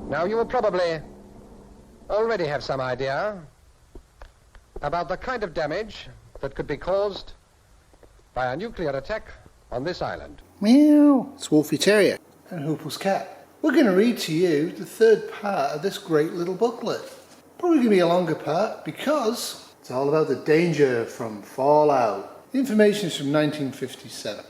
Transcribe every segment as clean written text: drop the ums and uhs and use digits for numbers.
Now, you will probably already have some idea about the kind of damage that could be caused by a nuclear attack on this island. Meow. It's Wolfie Terrier and Huples Cat. We're going to read to you the third part of this great little booklet. Probably going to be a longer part because it's all about the danger from fallout. The information is from 1957.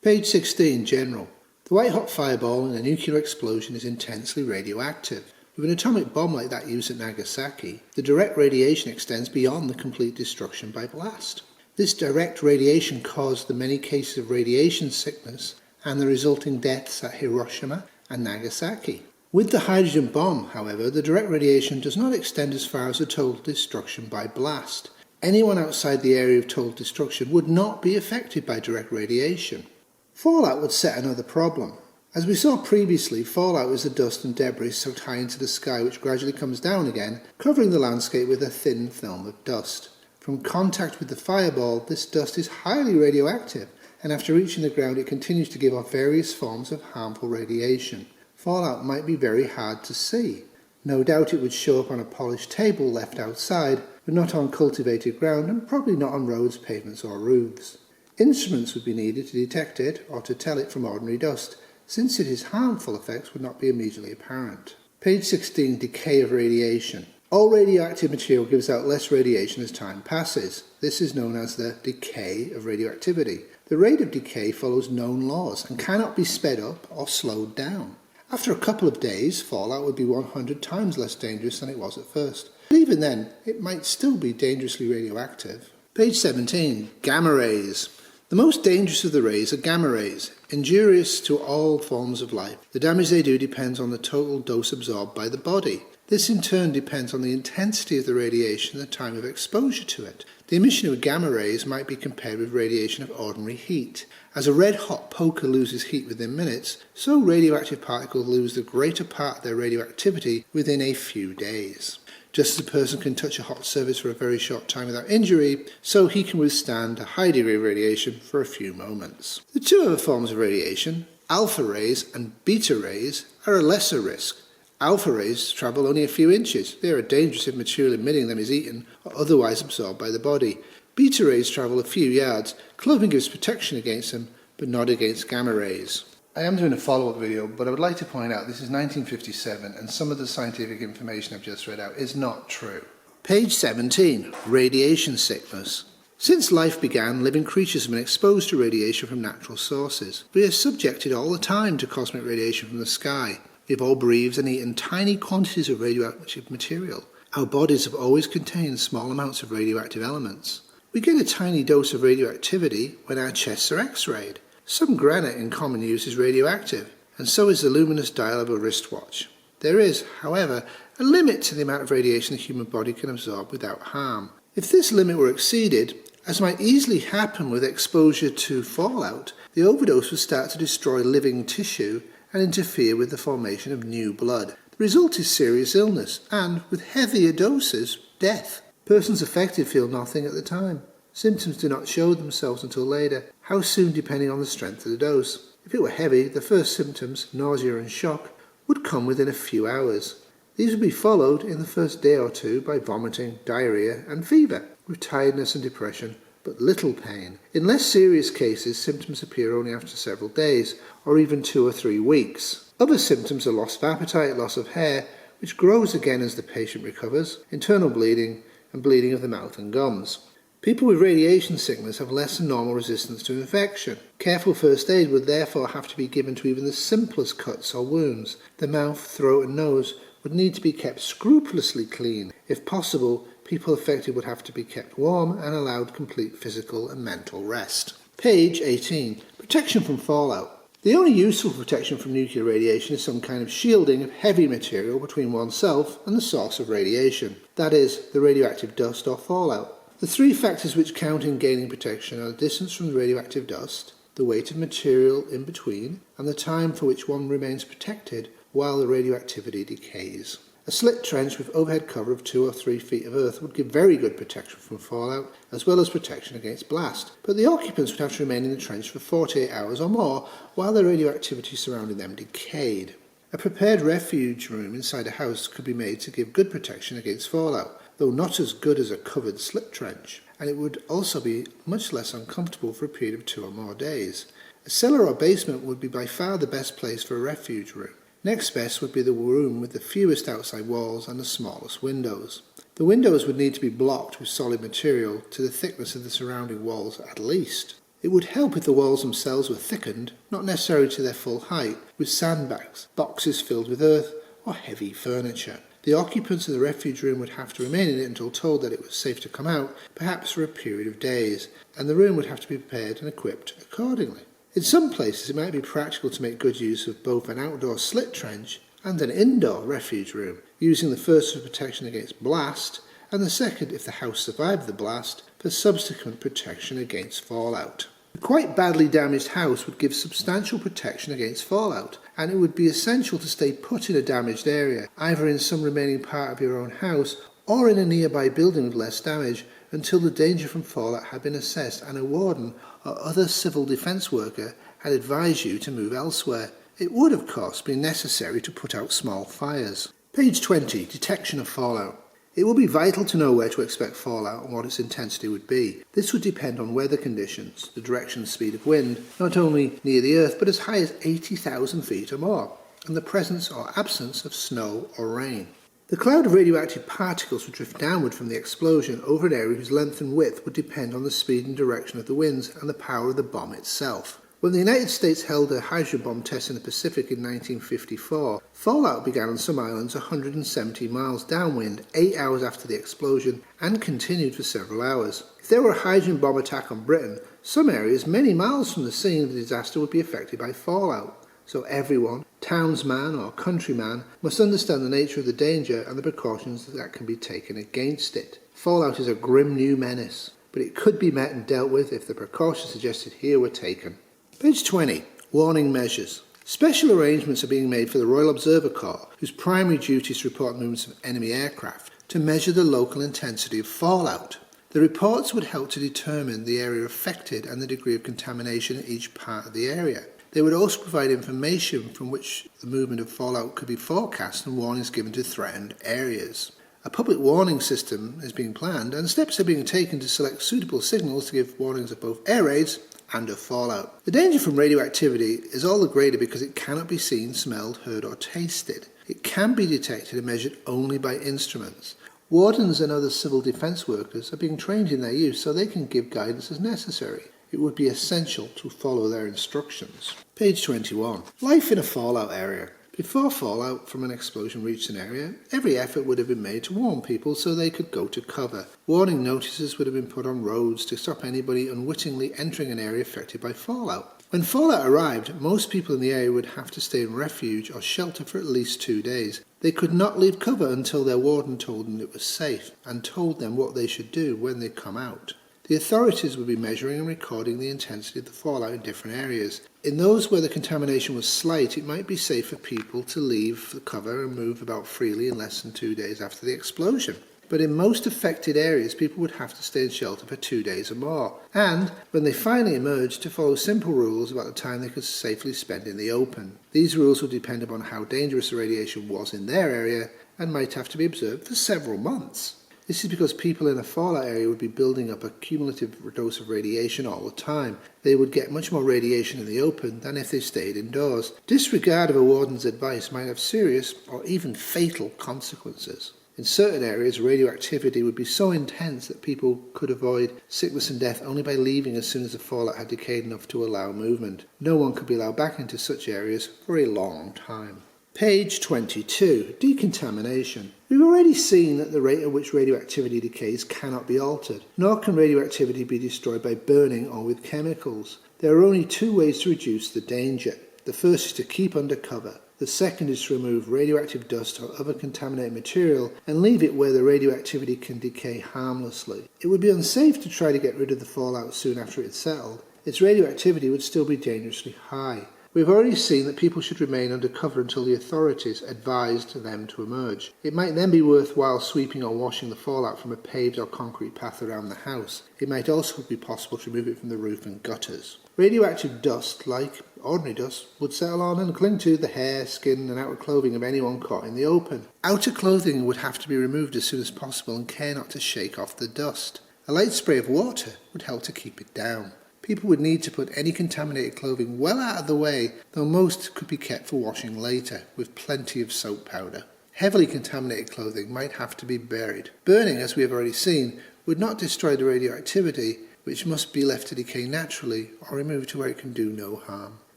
Page 16, General. The white-hot fireball in a nuclear explosion is intensely radioactive. With an atomic bomb like that used at Nagasaki, the direct radiation extends beyond the complete destruction by blast. This direct radiation caused the many cases of radiation sickness and the resulting deaths at Hiroshima and Nagasaki. With the hydrogen bomb, however, the direct radiation does not extend as far as the total destruction by blast. Anyone outside the area of total destruction would not be affected by direct radiation. Fallout would set another problem. As we saw previously, fallout is the dust and debris soaked high into the sky which gradually comes down again, covering the landscape with a thin film of dust. From contact with the fireball, this dust is highly radioactive, and after reaching the ground it continues to give off various forms of harmful radiation. Fallout might be very hard to see. No doubt it would show up on a polished table left outside, but not on cultivated ground and probably not on roads, pavements or roofs. Instruments would be needed to detect it or to tell it from ordinary dust, since its harmful effects would not be immediately apparent. Page 16, Decay of Radiation. All radioactive material gives out less radiation as time passes. This is known as the decay of radioactivity. The rate of decay follows known laws and cannot be sped up or slowed down. After a couple of days, fallout would be 100 times less dangerous than it was at first. But even then, it might still be dangerously radioactive. Page 17, Gamma rays. The most dangerous of the rays are gamma rays, injurious to all forms of life. The damage they do depends on the total dose absorbed by the body. This in turn depends on the intensity of the radiation and the time of exposure to it. The emission of gamma rays might be compared with radiation of ordinary heat. As a red-hot poker loses heat within minutes, so radioactive particles lose the greater part of their radioactivity within a few days. Just as a person can touch a hot surface for a very short time without injury, so he can withstand a high degree of radiation for a few moments. The two other forms of radiation, alpha rays and beta rays, are a lesser risk. Alpha rays travel only a few inches. They are dangerous if material emitting them is eaten or otherwise absorbed by the body. Beta rays travel a few yards. Clothing gives protection against them, but not against gamma rays. I am doing a follow-up video, but I would like to point out this is 1957 and some of the scientific information I've just read out is not true. Page 17, Radiation Sickness. Since life began, living creatures have been exposed to radiation from natural sources. We are subjected all the time to cosmic radiation from the sky. We have all breathed and eaten tiny quantities of radioactive material. Our bodies have always contained small amounts of radioactive elements. We get a tiny dose of radioactivity when our chests are x-rayed. Some granite in common use is radioactive, and so is the luminous dial of a wristwatch. There is, however, a limit to the amount of radiation the human body can absorb without harm. If this limit were exceeded, as might easily happen with exposure to fallout, the overdose would start to destroy living tissue and interfere with the formation of new blood. The result is serious illness and, with heavier doses, death. Persons affected feel nothing at the time. Symptoms do not show themselves until later, how soon depending on the strength of the dose. If it were heavy, the first symptoms, nausea and shock, would come within a few hours. These would be followed in the first day or two by vomiting, diarrhea and fever, with tiredness and depression, but little pain. In less serious cases, symptoms appear only after several days, or even 2 or 3 weeks. Other symptoms are loss of appetite, loss of hair, which grows again as the patient recovers, internal bleeding, and bleeding of the mouth and gums. People with radiation sickness have less than normal resistance to infection. Careful first aid would therefore have to be given to even the simplest cuts or wounds. The mouth, throat and nose would need to be kept scrupulously clean. If possible, people affected would have to be kept warm and allowed complete physical and mental rest. Page 18. Protection from fallout. The only useful protection from nuclear radiation is some kind of shielding of heavy material between oneself and the source of radiation. That is, the radioactive dust or fallout. The 3 factors which count in gaining protection are the distance from the radioactive dust, the weight of material in between, and the time for which one remains protected while the radioactivity decays. A slit trench with overhead cover of 2 or 3 feet of earth would give very good protection from fallout, as well as protection against blast, but the occupants would have to remain in the trench for 48 hours or more while the radioactivity surrounding them decayed. A prepared refuge room inside a house could be made to give good protection against fallout, though not as good as a covered slip trench, and it would also be much less uncomfortable for a period of 2 or more days. A cellar or basement would be by far the best place for a refuge room. Next best would be the room with the fewest outside walls and the smallest windows. The windows would need to be blocked with solid material to the thickness of the surrounding walls at least. It would help if the walls themselves were thickened, not necessarily to their full height, with sandbags, boxes filled with earth, or heavy furniture. The occupants of the refuge room would have to remain in it until told that it was safe to come out, perhaps for a period of days, and the room would have to be prepared and equipped accordingly. In some places it might be practical to make good use of both an outdoor slit trench and an indoor refuge room, using the first for protection against blast, and the second, if the house survived the blast, for subsequent protection against fallout. A quite badly damaged house would give substantial protection against fallout, and it would be essential to stay put in a damaged area, either in some remaining part of your own house or in a nearby building with less damage, until the danger from fallout had been assessed and a warden or other civil defence worker had advised you to move elsewhere. It would, of course, be necessary to put out small fires. Page 20. Detection of fallout. It will be vital to know where to expect fallout and what its intensity would be. This would depend on weather conditions, the direction and speed of wind, not only near the earth but as high as 80,000 feet or more, and the presence or absence of snow or rain. The cloud of radioactive particles would drift downward from the explosion over an area whose length and width would depend on the speed and direction of the winds and the power of the bomb itself. When the United States held a hydrogen bomb test in the Pacific in 1954, fallout began on some islands 170 miles downwind 8 hours after the explosion and continued for several hours. If there were a hydrogen bomb attack on Britain, some areas many miles from the scene of the disaster would be affected by fallout. So everyone, townsman or countryman, must understand the nature of the danger and the precautions that can be taken against it. Fallout is a grim new menace, but it could be met and dealt with if the precautions suggested here were taken. Page 20. Warning measures. Special arrangements are being made for the Royal Observer Corps, whose primary duty is to report movements of enemy aircraft, to measure the local intensity of fallout. The reports would help to determine the area affected and the degree of contamination in each part of the area. They would also provide information from which the movement of fallout could be forecast and warnings given to threatened areas. A public warning system is being planned and steps are being taken to select suitable signals to give warnings of both air raids and of fallout. The danger from radioactivity is all the greater because it cannot be seen, smelled, heard or tasted. It can be detected and measured only by instruments. Wardens and other civil defence workers are being trained in their use so they can give guidance as necessary. It would be essential to follow their instructions. Page 21. Life in a fallout area. Before fallout from an explosion reached an area, every effort would have been made to warn people so they could go to cover. Warning notices would have been put on roads to stop anybody unwittingly entering an area affected by fallout. When fallout arrived, most people in the area would have to stay in refuge or shelter for at least 2 days. They could not leave cover until their warden told them it was safe and told them what they should do when they come out. The authorities would be measuring and recording the intensity of the fallout in different areas. In those where the contamination was slight, it might be safe for people to leave the cover and move about freely in less than 2 days after the explosion. But in most affected areas, people would have to stay in shelter for 2 days or more, and, when they finally emerged, to follow simple rules about the time they could safely spend in the open. These rules would depend upon how dangerous the radiation was in their area and might have to be observed for several months. This is because people in a fallout area would be building up a cumulative dose of radiation all the time. They would get much more radiation in the open than if they stayed indoors. Disregard of a warden's advice might have serious or even fatal consequences. In certain areas, radioactivity would be so intense that people could avoid sickness and death only by leaving as soon as the fallout had decayed enough to allow movement. No one could be allowed back into such areas for a long time. Page 22. Decontamination. We've already seen that the rate at which radioactivity decays cannot be altered, nor can radioactivity be destroyed by burning or with chemicals. There are only 2 ways to reduce the danger. The first is to keep under cover. The second is to remove radioactive dust or other contaminated material and leave it where the radioactivity can decay harmlessly. It would be unsafe to try to get rid of the fallout soon after it's settled. Its radioactivity would still be dangerously high. We've already seen that people should remain under cover until the authorities advised them to emerge. It might then be worthwhile sweeping or washing the fallout from a paved or concrete path around the house. It might also be possible to remove it from the roof and gutters. Radioactive dust, like ordinary dust, would settle on and cling to the hair, skin and outer clothing of anyone caught in the open. Outer clothing would have to be removed as soon as possible and care not to shake off the dust. A light spray of water would help to keep it down. People would need to put any contaminated clothing well out of the way, though most could be kept for washing later, with plenty of soap powder. Heavily contaminated clothing might have to be buried. Burning, as we have already seen, would not destroy the radioactivity, which must be left to decay naturally or removed to where it can do no harm.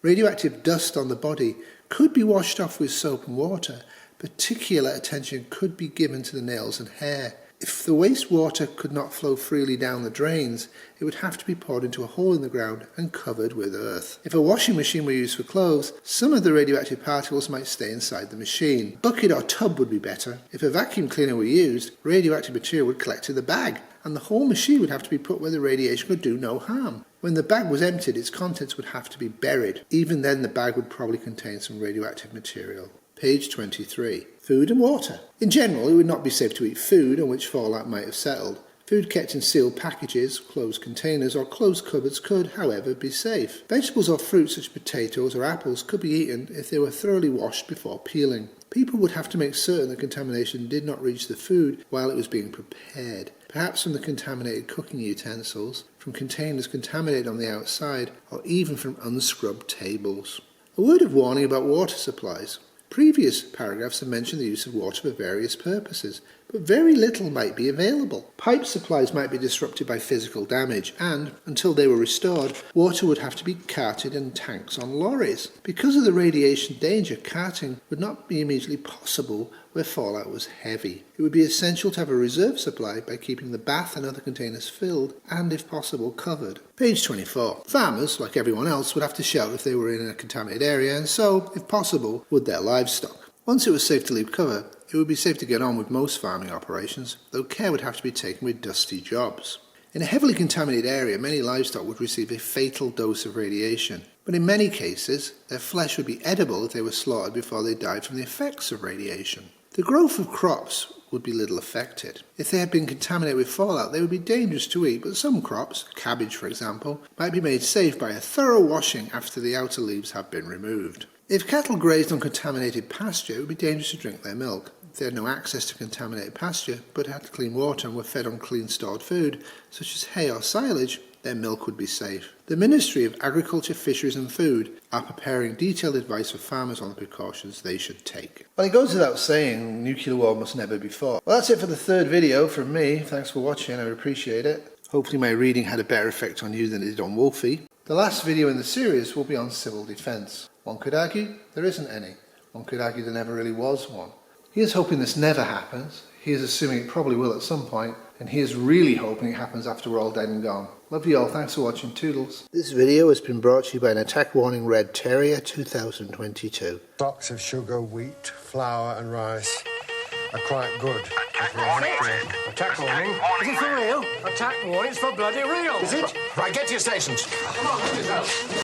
Radioactive dust on the body could be washed off with soap and water. Particular attention could be given to the nails and hair. If the wastewater could not flow freely down the drains, it would have to be poured into a hole in the ground and covered with earth. If a washing machine were used for clothes, some of the radioactive particles might stay inside the machine. A bucket or tub would be better. If a vacuum cleaner were used, radioactive material would collect in the bag, and the whole machine would have to be put where the radiation could do no harm. When the bag was emptied, its contents would have to be buried. Even then, the bag would probably contain some radioactive material. Page 23. Food and water. In general, it would not be safe to eat food on which fallout might have settled. Food kept in sealed packages, closed containers or closed cupboards could, however, be safe. Vegetables or fruits such as potatoes or apples could be eaten if they were thoroughly washed before peeling. People would have to make certain that contamination did not reach the food while it was being prepared. Perhaps from the contaminated cooking utensils, from containers contaminated on the outside, or even from unscrubbed tables. A word of warning about water supplies. Previous paragraphs have mentioned the use of water for various purposes, but very little might be available. Pipe supplies might be disrupted by physical damage, and, until they were restored, water would have to be carted in tanks on lorries. Because of the radiation danger, carting would not be immediately possible where fallout was heavy. It would be essential to have a reserve supply by keeping the bath and other containers filled and, if possible, covered. Page 24. Farmers, like everyone else, would have to shelter if they were in a contaminated area, and so, if possible, would their livestock. Once it was safe to leave cover, it would be safe to get on with most farming operations, though care would have to be taken with dusty jobs. In a heavily contaminated area, many livestock would receive a fatal dose of radiation, but in many cases, their flesh would be edible if they were slaughtered before they died from the effects of radiation. The growth of crops would be little affected. If they had been contaminated with fallout, they would be dangerous to eat, but some crops, cabbage for example, might be made safe by a thorough washing after the outer leaves have been removed. If cattle grazed on contaminated pasture, it would be dangerous to drink their milk. If they had no access to contaminated pasture, but had clean water and were fed on clean stored food, such as hay or silage, their milk would be safe. The Ministry of Agriculture, Fisheries and Food are preparing detailed advice for farmers on the precautions they should take. Well, it goes without saying, nuclear war must never be fought. Well, that's it for the third video from me. Thanks for watching, I appreciate it. Hopefully my reading had a better effect on you than it did on Wolfie. The last video in the series will be on civil defence. One could argue there isn't any. One could argue there never really was one. He is hoping this never happens. He is assuming it probably will at some point, and he is really hoping it happens after we're all dead and gone. Love you all, thanks for watching, toodles. This video has been brought to you by an Attack Warning Red Terrier 2022. Stocks of sugar, wheat, flour and rice are quite good. Attack warning. Attack warning? Is it for real? Attack warning? It's for bloody real. Is it? Right, get to your stations. Come on,